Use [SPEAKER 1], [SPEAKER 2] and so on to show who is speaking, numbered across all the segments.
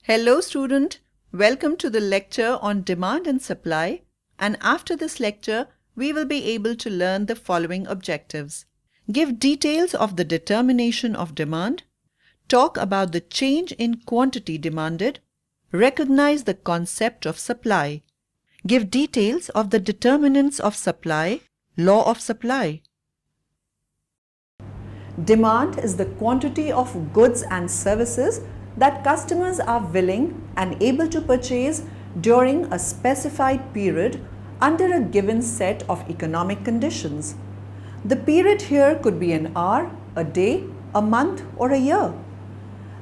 [SPEAKER 1] Hello student, welcome to the lecture on demand and supply, and after this lecture we will be able to learn the following objectives. Give details of the determination of demand, talk about the change in quantity demanded, recognize the concept of supply, give details of the determinants of supply, law of supply. Demand is the quantity of goods and services that customers are willing and able to purchase during a specified period under a given set of economic conditions. The period here could be an hour, a day, a month, or a year.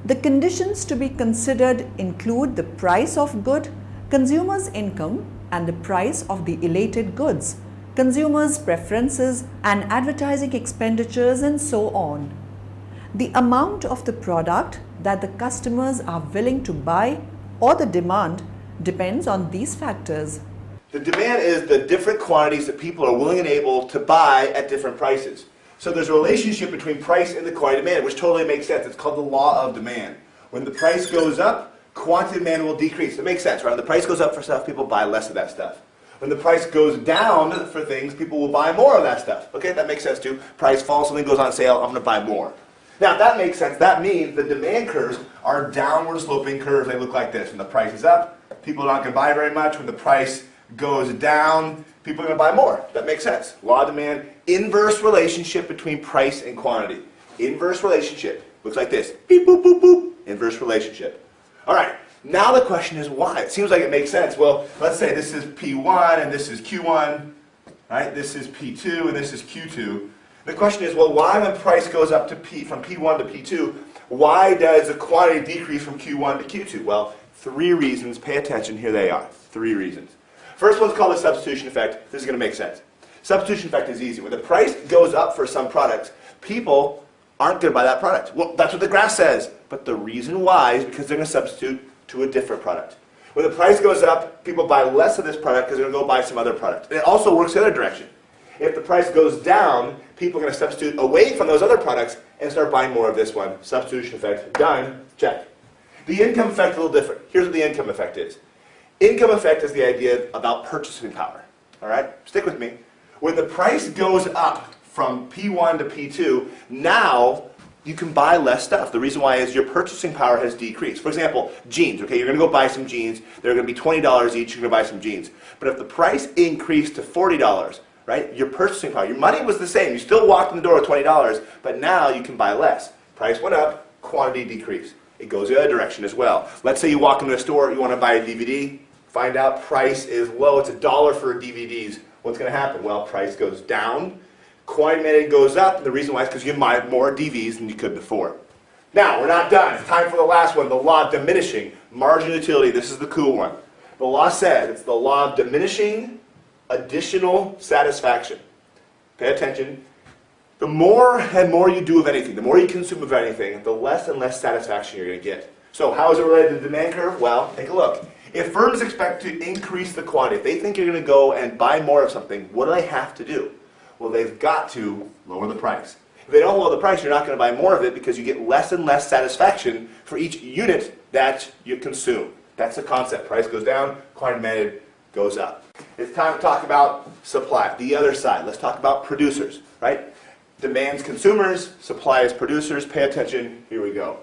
[SPEAKER 1] The conditions to be considered include the price of good, consumers' income, and the price of the elated goods, consumers' preferences and advertising expenditures, and so on. The amount of the product that the customers are willing to buy or the demand depends on these factors.
[SPEAKER 2] The demand is the different quantities that people are willing and able to buy at different prices. So there's a relationship between price and the quantity demand, which totally makes sense. It's called the law of demand. When the price goes up, quantity demand will decrease. It makes sense, right? When the price goes up for stuff, people buy less of that stuff. When the price goes down for things, people will buy more of that stuff. Okay, that makes sense too. Price falls, something goes on sale, I'm going to buy more. Now, if that makes sense, that means the demand curves are downward sloping curves. They look like this. When the price is up, people are not going to buy very much. When the price goes down, people are going to buy more. That makes sense. Law of demand, inverse relationship between price and quantity. Inverse relationship. Looks like this. Beep, boop, boop, boop. Inverse relationship. All right. Now the question is why? It seems like it makes sense. Well, let's say this is P1 and this is Q1. Right? This is P2 and this is Q2. The question is, well, why when price goes up to from P1 to P2, why does the quantity decrease from Q1 to Q2? Well, three reasons. Pay attention. Here they are. Three reasons. First one's called the substitution effect. This is going to make sense. Substitution effect is easy. When the price goes up for some products, people aren't going to buy that product. Well, that's what the graph says. But the reason why is because they're going to substitute to a different product. When the price goes up, people buy less of this product because they're going to go buy some other product. And it also works the other direction. If the price goes down, people are going to substitute away from those other products and start buying more of this one. Substitution effect. Done. Check. The income effect is a little different. Here's what the income effect is. Income effect is the idea about purchasing power. All right? Stick with me. When the price goes up from P1 to P2, now you can buy less stuff. The reason why is your purchasing power has decreased. For example, jeans. Okay, you're going to go buy some jeans. They're going to be $20 each. You're going to buy some jeans. But if the price increased to $40, right, your purchasing power, your money was the same. You still walked in the door with $20, but now you can buy less. Price went up, quantity decreased. It goes the other direction as well. Let's say you walk into a store, you want to buy a DVD, find out price is low, it's $1 for DVDs. What's going to happen? Well, price goes down, quantity demanded goes up, and the reason why is because you buy more DVDs than you could before. Now, we're not done. It's time for the last one, the law of diminishing. Marginal utility, this is the cool one. The law says it's the law of diminishing additional satisfaction. Pay attention. The more and more you do of anything, the more you consume of anything, the less and less satisfaction you're going to get. So how is it related to the demand curve? Well, take a look. If firms expect to increase the quantity, if they think you're going to go and buy more of something, what do they have to do? Well, they've got to lower the price. If they don't lower the price, you're not going to buy more of it because you get less and less satisfaction for each unit that you consume. That's the concept. Price goes down, quantity demanded goes up. It's time to talk about supply, the other side. Let's talk about producers, right? Demand's consumers, supply is producers. Pay attention. Here we go.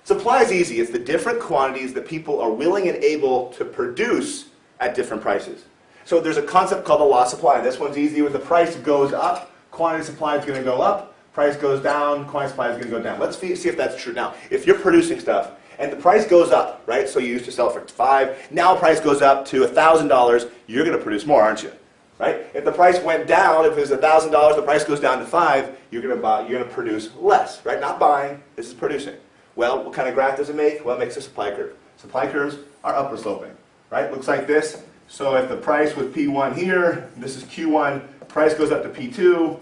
[SPEAKER 2] Supply is easy. It's the different quantities that people are willing and able to produce at different prices. So there's a concept called the law of supply. This one's easy. When the price goes up, quantity of supply is going to go up. Price goes down, quantity of supply is going to go down. Let's see if that's true. Now, if you're producing stuff and the price goes up, right? So you used to sell for $5. Now price goes up to $1,000. You're going to produce more, aren't you? Right? If the price went down, if it was $1,000, the price goes down to $5. You're going to produce less, right? Not buying. This is producing. Well, what kind of graph does it make? Well, it makes a supply curve. Supply curves are upward sloping, right? Looks like this. So if the price was P1 here, this is Q1, price goes up to P2,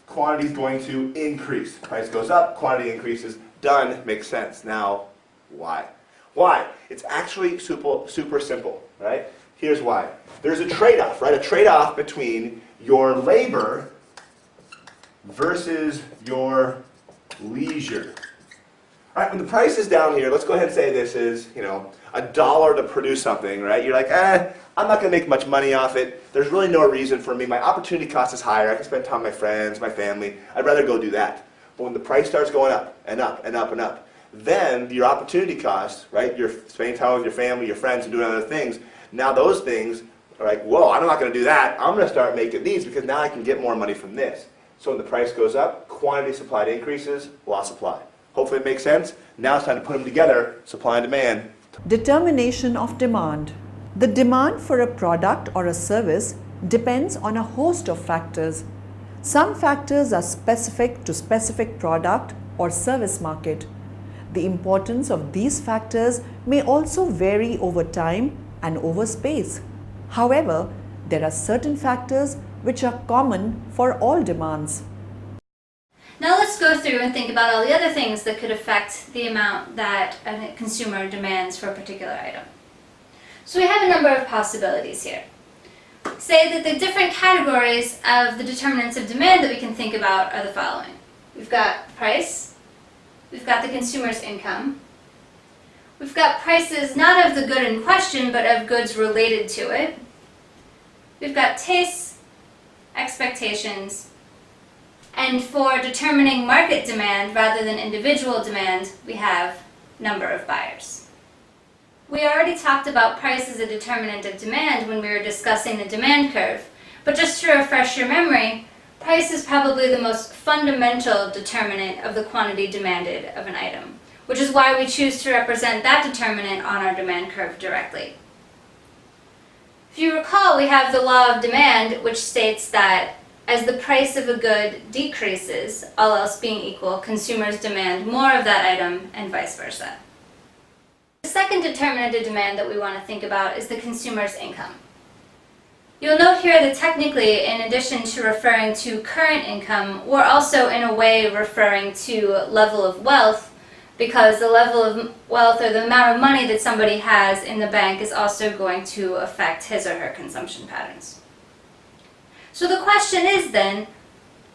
[SPEAKER 2] quantity is going to increase. Price goes up, quantity increases. Done. Makes sense. Now, why? Why? It's actually super simple, right? Here's why. There's a trade-off, right? A trade-off between your labor versus your leisure. All right, when the price is down here, let's go ahead and say this is, $1 to produce something, right? You're like, I'm not going to make much money off it. There's really no reason for me. My opportunity cost is higher. I can spend time with my friends, my family. I'd rather go do that. But when the price starts going up and up and up and up, then your opportunity cost, right? You're spending time with your family, your friends, and doing other things. Now those things are like, whoa, I'm not going to do that. I'm going to start making these because now I can get more money from this. So when the price goes up, quantity supplied increases, law supply. Hopefully it makes sense. Now it's time to put them together, supply and demand.
[SPEAKER 1] Determination of demand. The demand for a product or a service depends on a host of factors. Some factors are specific to specific product or service market. The importance of these factors may also vary over time and over space. However, there are certain factors which are common for all demands.
[SPEAKER 3] Now let's go through and think about all the other things that could affect the amount that a consumer demands for a particular item. So we have a number of possibilities here. Say that the different categories of the determinants of demand that we can think about are the following. We've got price, we've got the consumer's income, we've got prices not of the good in question but of goods related to it, we've got tastes, expectations, and for determining market demand rather than individual demand, we have number of buyers. We already talked about price as a determinant of demand when we were discussing the demand curve, but just to refresh your memory, price is probably the most fundamental determinant of the quantity demanded of an item, which is why we choose to represent that determinant on our demand curve directly. If you recall, we have the law of demand, which states that as the price of a good decreases, all else being equal, consumers demand more of that item and vice versa. The second determinant of demand that we want to think about is the consumer's income. You'll note here that technically, in addition to referring to current income, we're also in a way referring to level of wealth, because the level of wealth or the amount of money that somebody has in the bank is also going to affect his or her consumption patterns. So the question is then,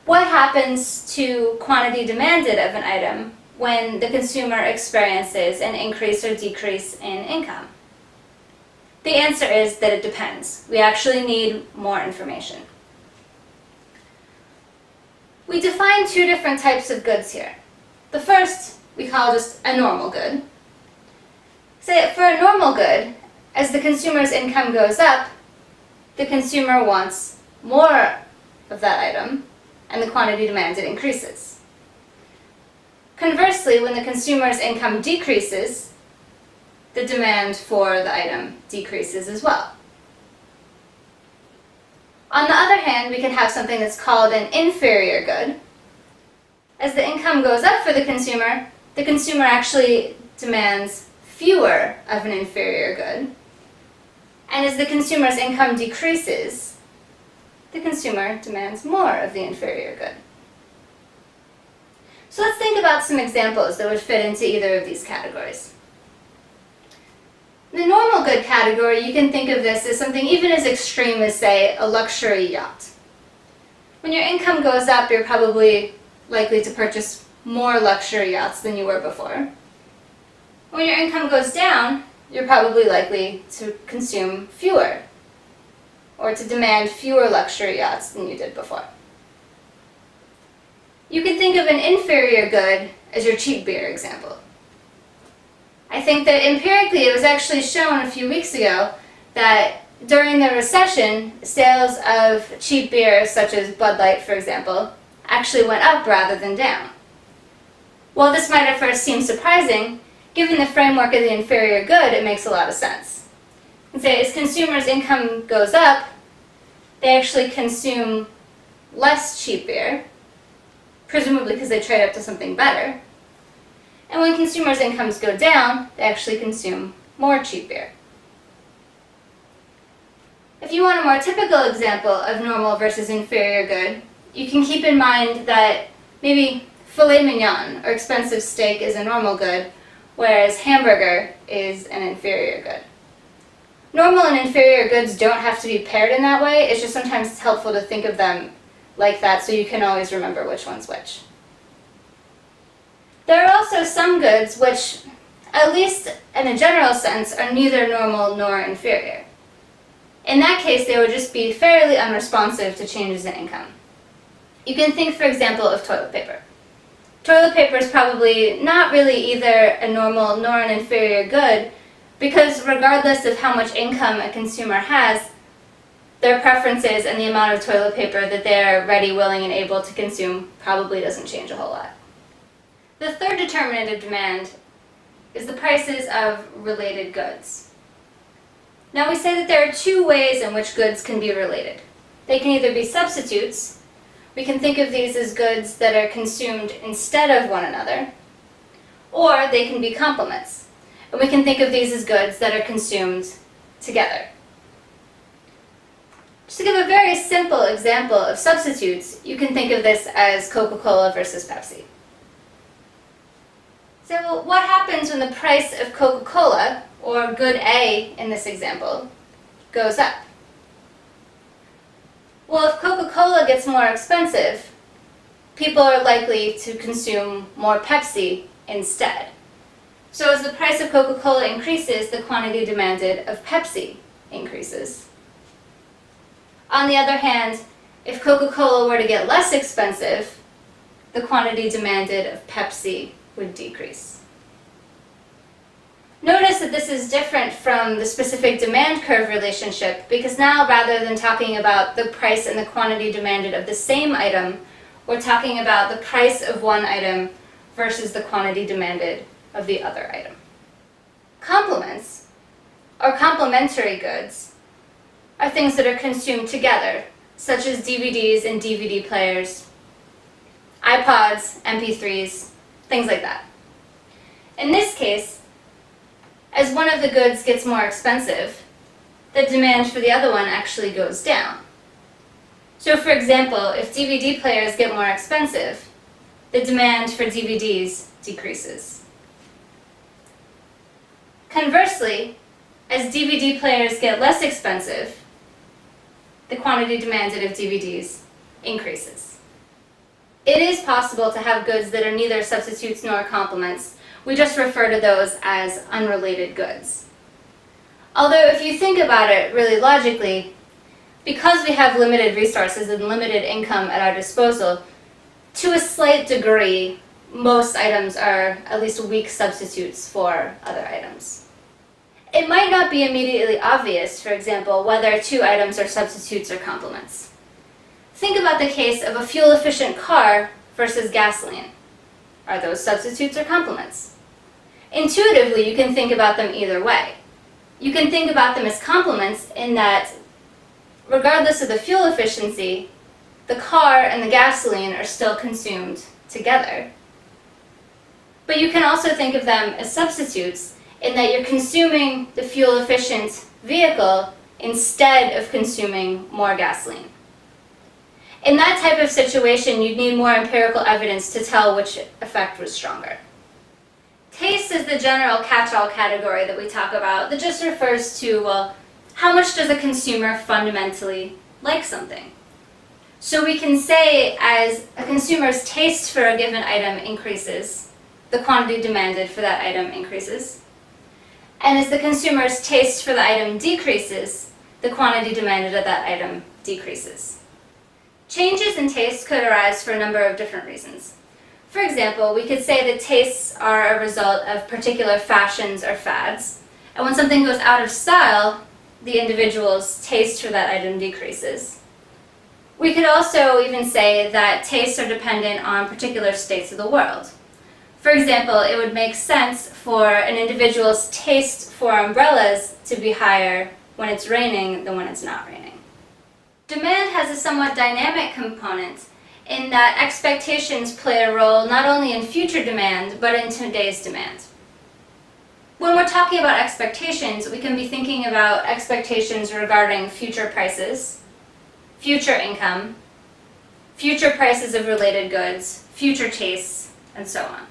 [SPEAKER 3] what happens to quantity demanded of an item when the consumer experiences an increase or decrease in income? The answer is that it depends. We actually need more information. We define two different types of goods here. The first we call just a normal good. Say for a normal good, as the consumer's income goes up, the consumer wants more of that item, and the quantity demanded increases. Conversely, when the consumer's income decreases, the demand for the item decreases as well. On the other hand, we can have something that's called an inferior good. As the income goes up for the consumer actually demands fewer of an inferior good. And as the consumer's income decreases, the consumer demands more of the inferior good. So let's think about some examples that would fit into either of these categories. In the normal good category, you can think of this as something even as extreme as, say, a luxury yacht. When your income goes up, you're probably likely to purchase more luxury yachts than you were before. When your income goes down, you're probably likely to consume fewer, or to demand fewer luxury yachts than you did before. You can think of an inferior good as your cheap beer example. I think that empirically it was actually shown a few weeks ago that during the recession, sales of cheap beer, such as Bud Light, for example, actually went up rather than down. While this might at first seem surprising, given the framework of the inferior good, it makes a lot of sense. And say as consumers' income goes up, they actually consume less cheap beer, presumably because they trade up to something better. And when consumers' incomes go down, they actually consume more cheap beer. If you want a more typical example of normal versus inferior good, you can keep in mind that maybe filet mignon or expensive steak is a normal good, whereas hamburger is an inferior good. Normal and inferior goods don't have to be paired in that way, it's just sometimes helpful to think of them like that so you can always remember which one's which. There are also some goods which, at least in a general sense, are neither normal nor inferior. In that case, they would just be fairly unresponsive to changes in income. You can think, for example, of toilet paper. Toilet paper is probably not really either a normal nor an inferior good, because regardless of how much income a consumer has, their preferences and the amount of toilet paper that they're ready, willing, and able to consume probably doesn't change a whole lot. The third determinant of demand is the prices of related goods. Now we say that there are two ways in which goods can be related. They can either be substitutes. We can think of these as goods that are consumed instead of one another, or they can be complements. And we can think of these as goods that are consumed together. Just to give a very simple example of substitutes, you can think of this as Coca-Cola versus Pepsi. So what happens when the price of Coca-Cola, or good A in this example, goes up? Well, if Coca-Cola gets more expensive, people are likely to consume more Pepsi instead. So as the price of Coca-Cola increases, the quantity demanded of Pepsi increases. On the other hand, if Coca-Cola were to get less expensive, the quantity demanded of Pepsi would decrease. Notice that this is different from the specific demand curve relationship, because now rather than talking about the price and the quantity demanded of the same item, we're talking about the price of one item versus the quantity demanded of the other item. Complements, or complementary goods, are things that are consumed together, such as DVDs and DVD players, iPods, MP3s, things like that. In this case, as one of the goods gets more expensive, the demand for the other one actually goes down. So for example, if DVD players get more expensive, the demand for DVDs decreases. Conversely, as DVD players get less expensive, the quantity demanded of DVDs increases. It is possible to have goods that are neither substitutes nor complements. We just refer to those as unrelated goods. Although if you think about it really logically, because we have limited resources and limited income at our disposal, to a slight degree, most items are at least weak substitutes for other items. It might not be immediately obvious, for example, whether two items are substitutes or complements. Think about the case of a fuel-efficient car versus gasoline. Are those substitutes or complements? Intuitively, you can think about them either way. You can think about them as complements in that, regardless of the fuel efficiency, the car and the gasoline are still consumed together. But you can also think of them as substitutes in that you're consuming the fuel-efficient vehicle instead of consuming more gasoline. In that type of situation, you'd need more empirical evidence to tell which effect was stronger. Taste is the general catch-all category that we talk about that just refers to, well, how much does a consumer fundamentally like something? So we can say as a consumer's taste for a given item increases, the quantity demanded for that item increases. And as the consumer's taste for the item decreases, the quantity demanded of that item decreases. Changes in taste could arise for a number of different reasons. For example, we could say that tastes are a result of particular fashions or fads, and when something goes out of style, the individual's taste for that item decreases. We could also even say that tastes are dependent on particular states of the world. For example, it would make sense for an individual's taste for umbrellas to be higher when it's raining than when it's not raining. Demand has a somewhat dynamic component in that expectations play a role not only in future demand, but in today's demand. When we're talking about expectations, we can be thinking about expectations regarding future prices, future income, future prices of related goods, future tastes, and so on.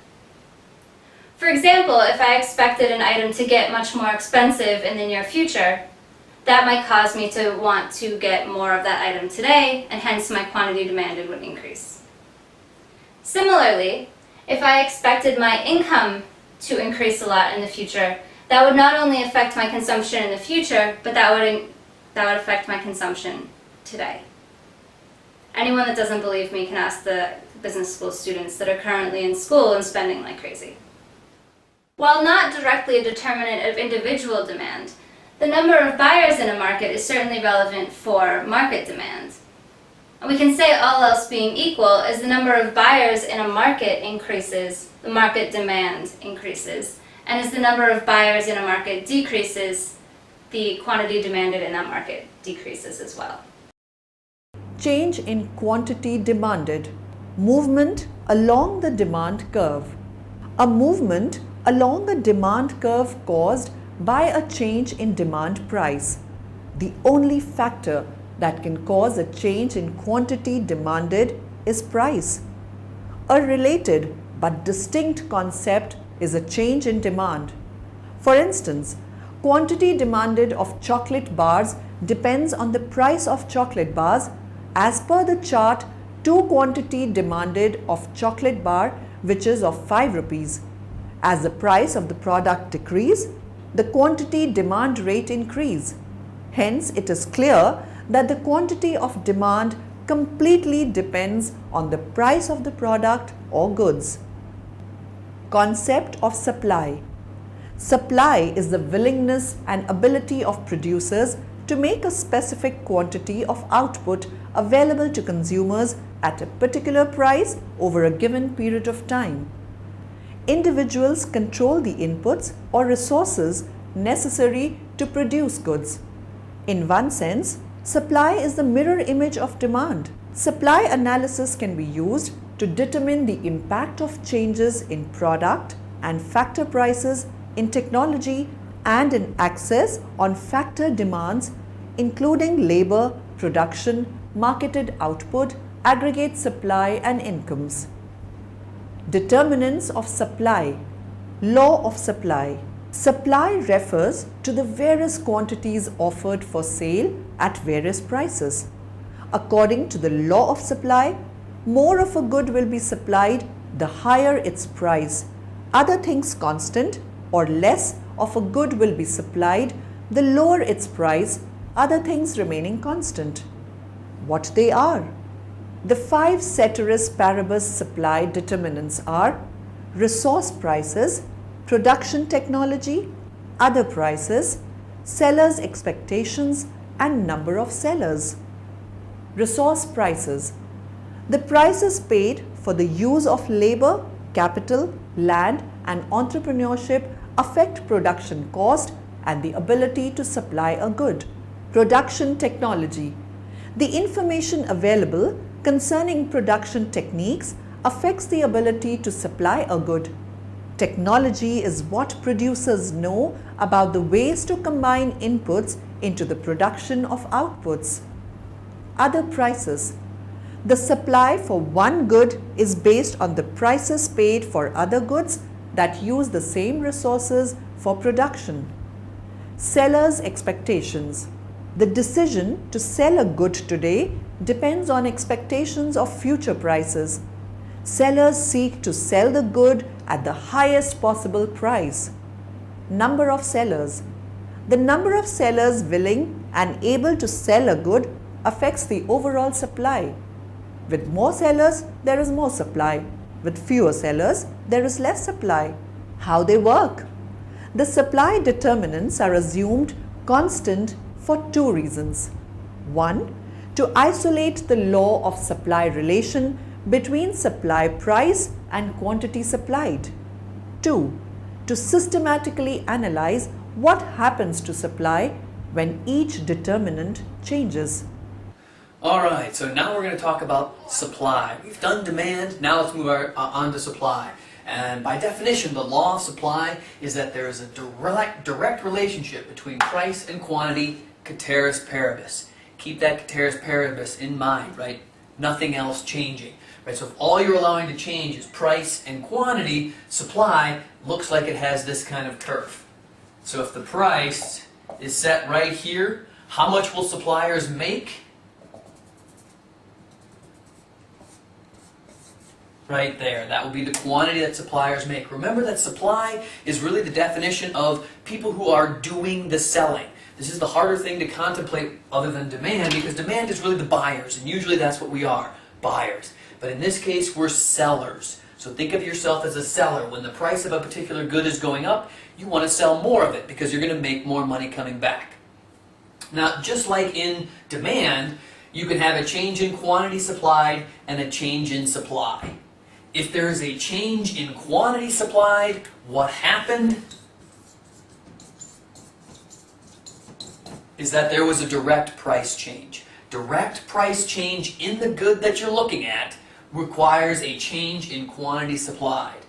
[SPEAKER 3] For example, if I expected an item to get much more expensive in the near future, that might cause me to want to get more of that item today, and hence my quantity demanded would increase. Similarly, If I expected my income to increase a lot in the future, that would not only affect my consumption in the future, but that would affect my consumption today. Anyone that doesn't believe me can ask the business school students that are currently in school and spending like crazy. While not directly a determinant of individual demand, the number of buyers in a market is certainly relevant for market demand. And we can say all else being equal, as the number of buyers in a market increases, the market demand increases. And as the number of buyers in a market decreases, the quantity demanded in that market decreases as well.
[SPEAKER 1] Change in quantity demanded. Movement along the demand curve. A movement along the demand curve caused by a change in demand price. The only factor that can cause a change in quantity demanded is price. A related but distinct concept is a change in demand. For instance, quantity demanded of chocolate bars depends on the price of chocolate bars. As per the chart, quantity demanded of chocolate bar, which is of 5 rupees. As the price of the product decrease, the quantity demand rate increase. Hence, it is clear that the quantity of demand completely depends on the price of the product or goods. Concept of supply. Supply is the willingness and ability of producers to make a specific quantity of output available to consumers at a particular price over a given period of time. Individuals control the inputs or resources necessary to produce goods. In one sense, supply is the mirror image of demand. Supply analysis can be used to determine the impact of changes in product and factor prices in technology and in access on factor demands, including labor, production, marketed output, aggregate supply and incomes. Determinants of supply. Law of supply. Supply refers to the various quantities offered for sale at various prices. According to the law of supply, more of a good will be supplied the higher its price. Other things constant, or less of a good will be supplied the lower its price, other things remaining constant. What they are? The 5 ceteris paribus supply determinants are resource prices, production technology, other prices, sellers' expectations and number of sellers. Resource prices. The prices paid for the use of labor, capital, land and entrepreneurship affect production cost and the ability to supply a good. Production technology. The information available concerning production techniques affects the ability to supply a good. Technology is what producers know about the ways to combine inputs into the production of outputs. Other prices. The supply for one good is based on the prices paid for other goods that use the same resources for production. Sellers' expectations. The decision to sell a good today depends on expectations of future prices. Sellers seek to sell the good at the highest possible price. Number of sellers. The number of sellers willing and able to sell a good affects the overall supply. With more sellers, there is more supply. With fewer sellers, there is less supply. How they work? The supply determinants are assumed constant for 2 reasons. 1. To isolate the law of supply relation between supply price and quantity supplied. 2. To systematically analyze what happens to supply when each determinant changes.
[SPEAKER 4] Alright, so now we're going to talk about supply. We've done demand, now let's move on to supply. And by definition, the law of supply is that there is a direct relationship between price and quantity, ceteris paribus. Keep that ceteris paribus in mind, right? Nothing else changing. Right? So if all you're allowing to change is price and quantity, supply looks like it has this kind of curve. So if the price is set right here, how much will suppliers make? right there. That will be the quantity that suppliers make. Remember that supply is really the definition of people who are doing the selling. This is the harder thing to contemplate other than demand, because demand is really the buyers, and usually that's what we are, buyers. But in this case, we're sellers. So think of yourself as a seller. When the price of a particular good is going up, you want to sell more of it because you're going to make more money coming back. Now, just like in demand, you can have a change in quantity supplied and a change in supply. If there is a change in quantity supplied, what happened is that there was a direct price change. Direct price change in the good that you're looking at requires a change in quantity supplied.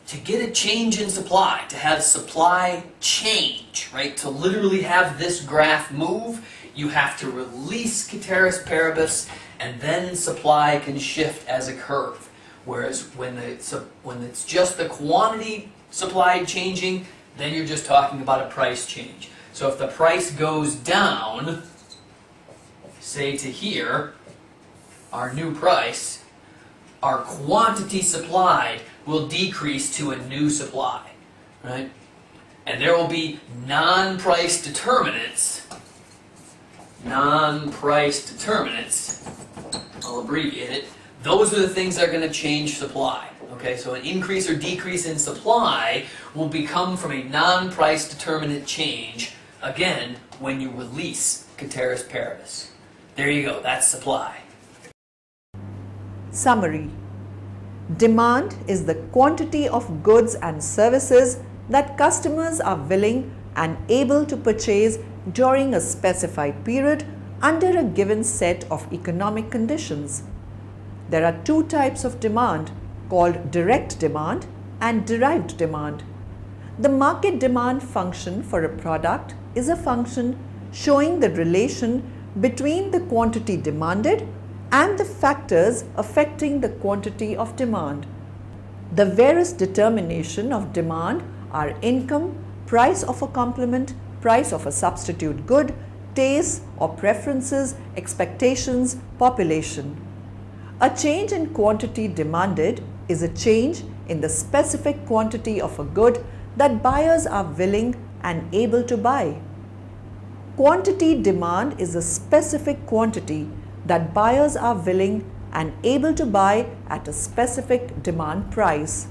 [SPEAKER 4] To get a change in supply, to have supply change, right, to literally have this graph move, you have to release ceteris paribus, and then supply can shift as a curve. Whereas when it's just the quantity supplied changing, then you're just talking about a price change. So if the price goes down, say to here, our new price, our quantity supplied will decrease to a new supply, right? And there will be non-price determinants. Non-price determinants, I'll abbreviate it. Those are the things that are going to change supply. Okay, so an increase or decrease in supply will become from a non-price determinant change, again, when you release ceteris paribus. There you go, that's supply.
[SPEAKER 1] Summary. Demand is the quantity of goods and services that customers are willing and able to purchase during a specified period under a given set of economic conditions. There are two types of demand called direct demand and derived demand. The market demand function for a product is a function showing the relation between the quantity demanded and the factors affecting the quantity of demand. The various determination of demand are income, price of a complement, price of a substitute good, tastes or preferences, expectations, population. A change in quantity demanded is a change in the specific quantity of a good that buyers are willing and able to buy. Quantity demand is a specific quantity that buyers are willing and able to buy at a specific demand price.